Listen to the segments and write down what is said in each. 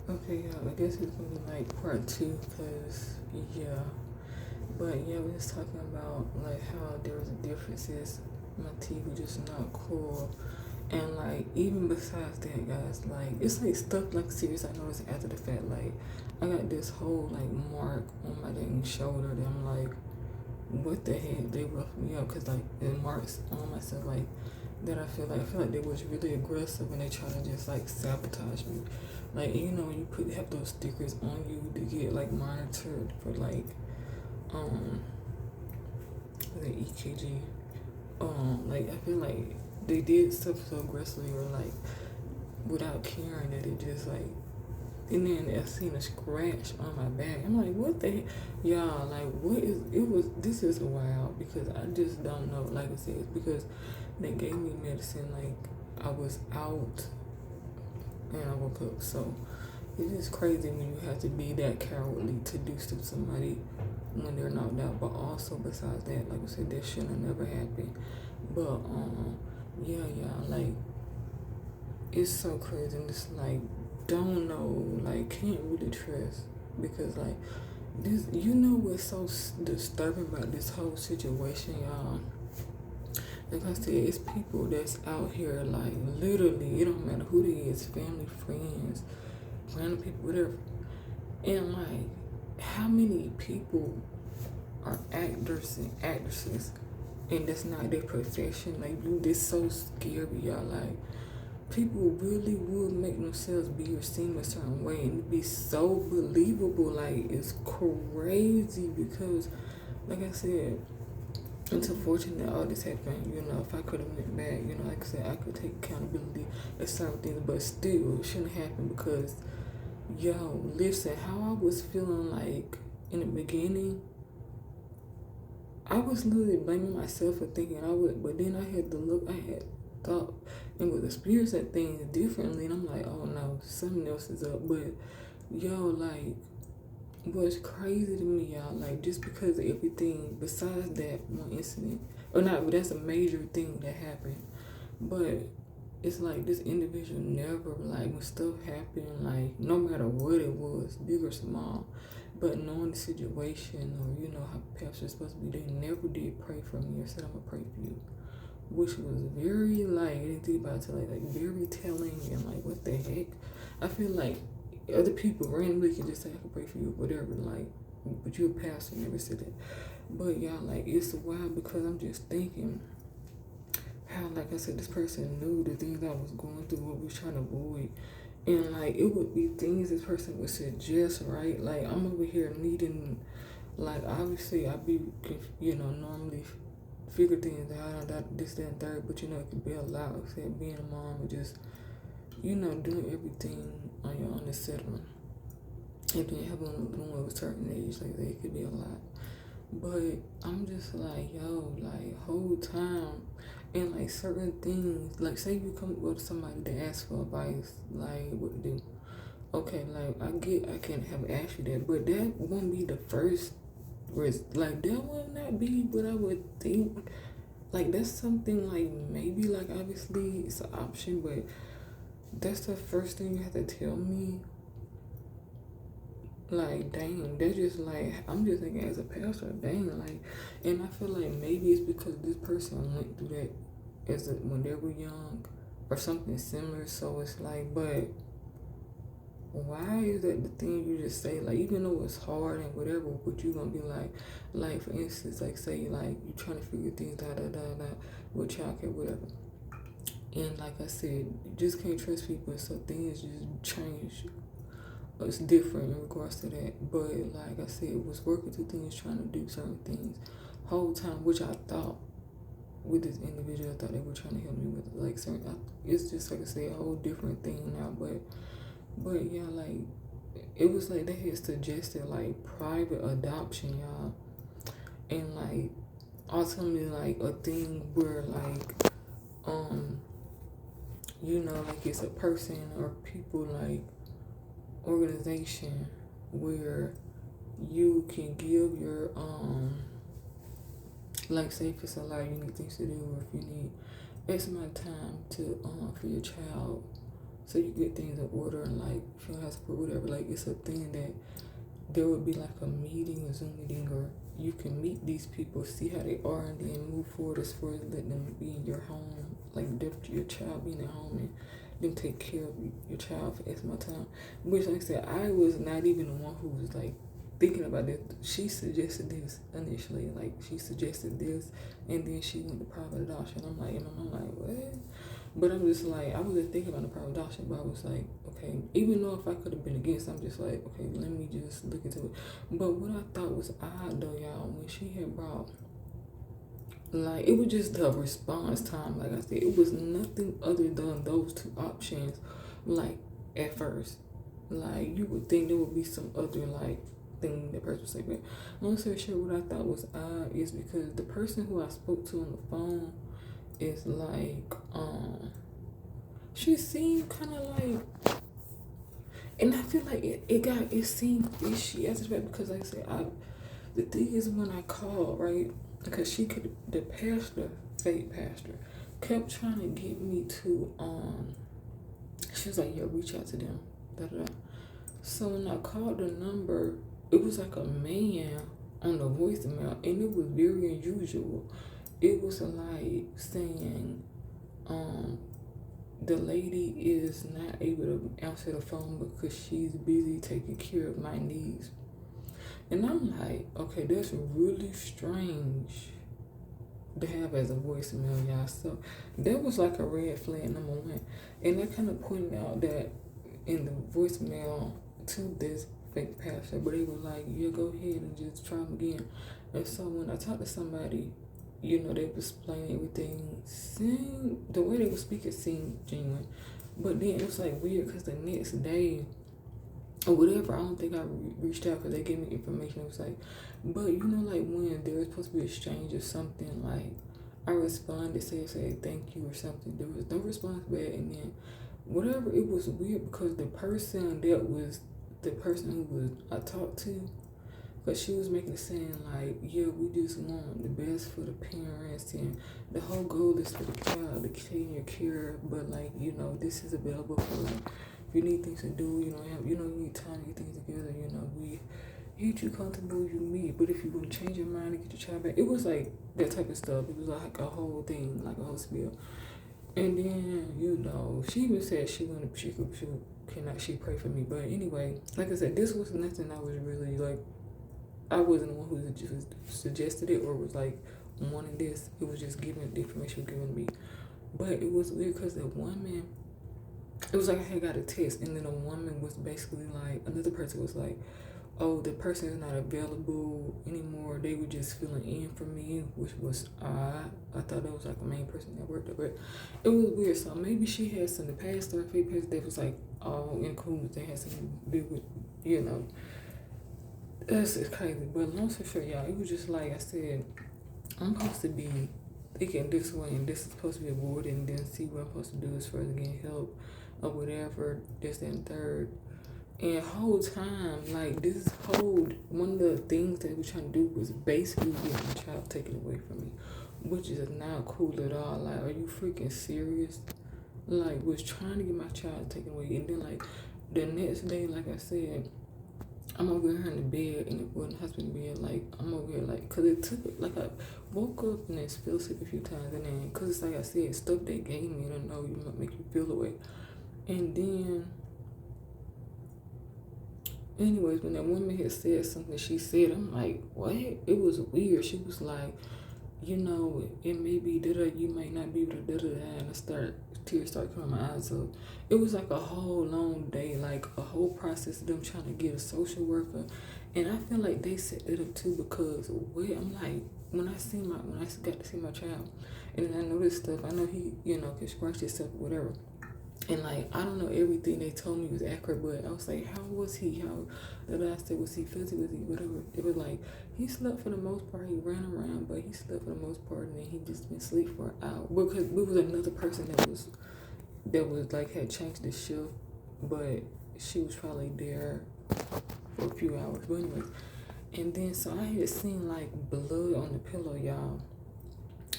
Okay, yeah, I guess it's gonna be like part two, cause yeah, but yeah, we was talking about like how there was differences. My teeth were just not cool, and like even besides that, guys, like it's like stuff like serious. I noticed after the fact, like I got this whole like mark on my dang shoulder that I'm like, what the heck? They roughed me up, cause like it marks on myself like that. I feel like they was really aggressive when they try to just like sabotage me. Like you put have those stickers on you to get like monitored for like um the EKG. Like I feel like they did stuff so aggressively or like without caring that it just like. And then I seen a scratch on my back. I'm like, what the heck? Y'all, like, what is, it was, this is wild because I just don't know. Like I said, it's because they gave me medicine, like, I was out and I woke up. So it's just crazy when you have to be that cowardly to do stuff to somebody when they're knocked out. But also, besides that, like I said, that should have never happened. But, yeah, like, it's so crazy and it's like don't know, like can't really trust because like this, what's so disturbing about this whole situation, y'all. Like I said, it's people that's out here like literally, it don't matter who they is, family, friends, random people, whatever. And like, how many people are actors and actresses and that's not their profession? Like, dude, this so scary, y'all. Like, people really would make themselves be or seem a certain way and be so believable. Like, it's crazy because, like I said, it's unfortunate that all this happened. If I could have went back, like I said, I could take accountability at certain things, but still, it shouldn't happen because, yo, listen, how I was feeling like in the beginning, I was literally blaming myself for thinking I would, but then I had to look, I had thought and was experiencing things differently, and I'm like, oh no, something else is up. But yo, like, what's crazy to me, y'all, like, just because of everything besides that one incident, or not, but that's a major thing that happened, but it's like this individual never, like, when stuff happened, like, no matter what it was, big or small, but knowing the situation or how pastors supposed to be, they never did pray for me or said I'm gonna pray for you, which was very like, I didn't think about it like very telling and like what the heck. I feel like other people randomly can just say I can pray for you, whatever, like, but you're a pastor, never said that. But y'all, like, it's wild because I'm just thinking how, like I said, this person knew the things I was going through, what we was trying to avoid. And like it would be things this person would suggest, right? Like I'm over here needing, like obviously I be, normally figure things out, that this, that, and third, but it could be a lot. Like I said, being a mom or just, doing everything on your own, etc. And then having a a certain age, like it could be a lot. But I'm just like, yo, like whole time, and like certain things, like say you come go to somebody to ask for advice, like what to do. Okay, like I can't have asked you that, but that won't be the first risk. Like that would not be what I would think. Like that's something like maybe like obviously it's an option, but that's the first thing you have to tell me. Like dang, that's just like I'm just thinking as a pastor, dang, like, and I feel like maybe it's because this person went through that when they were young or something similar. So it's like, but why is that the thing you just say? Like even though it's hard and whatever, but you gonna be like for instance, like say like you trying to figure things out, with childcare, whatever. And like I said, you just can't trust people, so things just change. It's different in regards to that. But like I said, it was working through things, trying to do certain things. Whole time, which I thought with this individual, I thought they were trying to help me with like certain. It's just like I said, a whole different thing now. But yeah, like it was like they had suggested like private adoption, y'all, and like ultimately like a thing where like like it's a person or people like organization where you can give your like say if it's a lot of unique things to do or if you need X amount of time to for your child so you get things in order and like feel high school, whatever. Like it's a thing that there would be like a meeting, a Zoom meeting, or you can meet these people, see how they are, and then move forward as far as letting them be in your home, like your child being at home and them take care of your child for X amount of time. Which, like I said, I was not even the one who was like thinking about this. She suggested this initially, like she suggested this, and then she went to private adoption. I'm like, and I'm like, what? But I'm just like, I wasn't thinking about the private adoption, but I was like, okay, even though if I could have been against, I'm just like, okay, let me just look into it. But what I thought was odd though, y'all, when she had brought, like, it was just the response time. Like I said, it was nothing other than those two options, like, at first. Like, you would think there would be some other, like, thing that person would say, but long story short, what I thought was odd is because the person who I spoke to on the phone is like, she seemed kind of like, and I feel like it seemed fishy as well because like I said, the thing is when I called, right, because the pastor, fake pastor, kept trying to get me to, she was like, yeah, reach out to them, da da da. So when I called the number, it was like a man on the voicemail, and it was very unusual. It was like saying, the lady is not able to answer the phone because she's busy taking care of my needs. And I'm like, okay, that's really strange to have as a voicemail, y'all. So that was like a red flag, number one. And I kind of pointed out that in the voicemail to this fake pastor, but they were like, yeah, go ahead and just try them again. And so when I talked to somebody, you know, they was explaining everything, the way they were speaking seemed genuine. But then it was like weird because the next day or whatever, I don't think I reached out because they gave me information. It was like, but you know, like when there was supposed to be a exchange or something, like I responded, say thank you or something. There was no response back, and then whatever, it was weird because the person who I talked to, but she was making it saying like, yeah, we just want the best for the parents, and the whole goal is for the child to stay in your care. But like, you know, this is available for if you need things to do. You need time to get things together. You know, we get you comfortable, you meet. But if you want to change your mind and get your child back, it was like that type of stuff. It was like a whole thing, like a whole spiel. And then, you know, she even said she pray for me. But anyway, like I said, this was nothing I was really like. I wasn't the one who just suggested it or was like wanting this. It was just giving the information given me. But it was weird because the woman, it was like I had got a text, and then a woman was basically like, another person was like, oh, the person is not available anymore. They were just filling in for me, which was odd. I thought that was like the main person that worked there, but it was weird. So maybe she had some, the pastor, fake pastor, that was like all in cool. They had something to do with, you know. That's crazy, but long story short, y'all, it was just like I said, I'm supposed to be thinking this way, and this is supposed to be avoided, and then see what I'm supposed to do as far as getting help or whatever, this, that, and third. And whole time, like one of the things that we're trying to do was basically get my child taken away from me, which is not cool at all. Like, are you freaking serious? Like, was trying to get my child taken away, and then like the next day, like I said, I'm over here in the bed, in the hospital bed, like, I'm over here, like, because it took, like, I woke up and then fell asleep a few times, and then, because it's like I said, stuff they gave me, I don't know, you might make you feel away. And then, anyways, when that woman had said something, she said, I'm like, what? It was weird. She was like, you know, it may be you might not be able to and tears start coming out my eyes. So it was like a whole long day, like a whole process of them trying to get a social worker. And I feel like they set it up too because I'm like, when I got to see my child, and then I know this stuff, I know he, you know, can scratch himself or whatever. And like, I don't know everything they told me was accurate, but I was like, how was he? I said, was he fuzzy? Was he whatever? It was like, he slept for the most part. He ran around, but he slept for the most part, and then he just been asleep for an hour. Because we was another person that was like, had changed the shift, but she was probably there for a few hours. But anyways, and then so I had seen like blood on the pillow, y'all.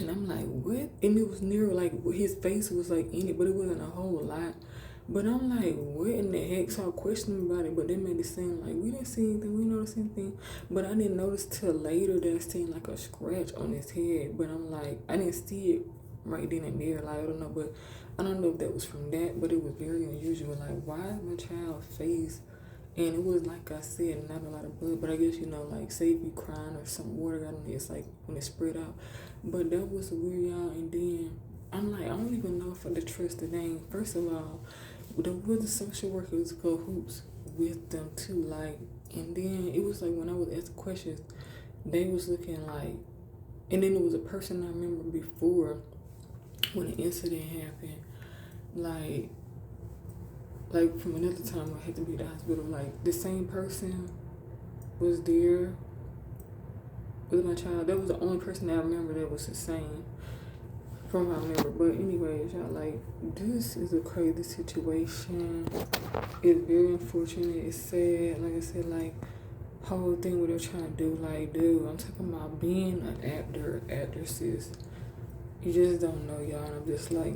And I'm like, what? And it was near, like, his face was like in it, but it wasn't a whole lot. But I'm like, what in the heck? So I questioned about it, but they made it seem like we didn't see anything, we noticed anything. But I didn't notice till later that I seen like a scratch on his head. But I'm like, I didn't see it right then and there. Like, I don't know, but I don't know if that was from that, but it was very unusual. Like, why is my child's face? And it was like I said, not a lot of blood, but I guess like say if you crying or some water got on it, it's like when it spread out. But that was weird, y'all. And then I'm like, I don't even know if I trust the name. First of all, there was the social workers cahoots with them too, like, and then it was like when I was asking questions, they was looking like, and then there was a person I remember before when the incident happened, like from another time I had to be at the hospital, like the same person was there with my child. That was the only person I remember that was the same from what I remember. But anyways, y'all, like, this is a crazy situation. It's very unfortunate. It's sad. Like I said, like, whole thing what they're trying to do, like, dude, I'm talking about being an actor, actresses. You just don't know, y'all. And I'm just like,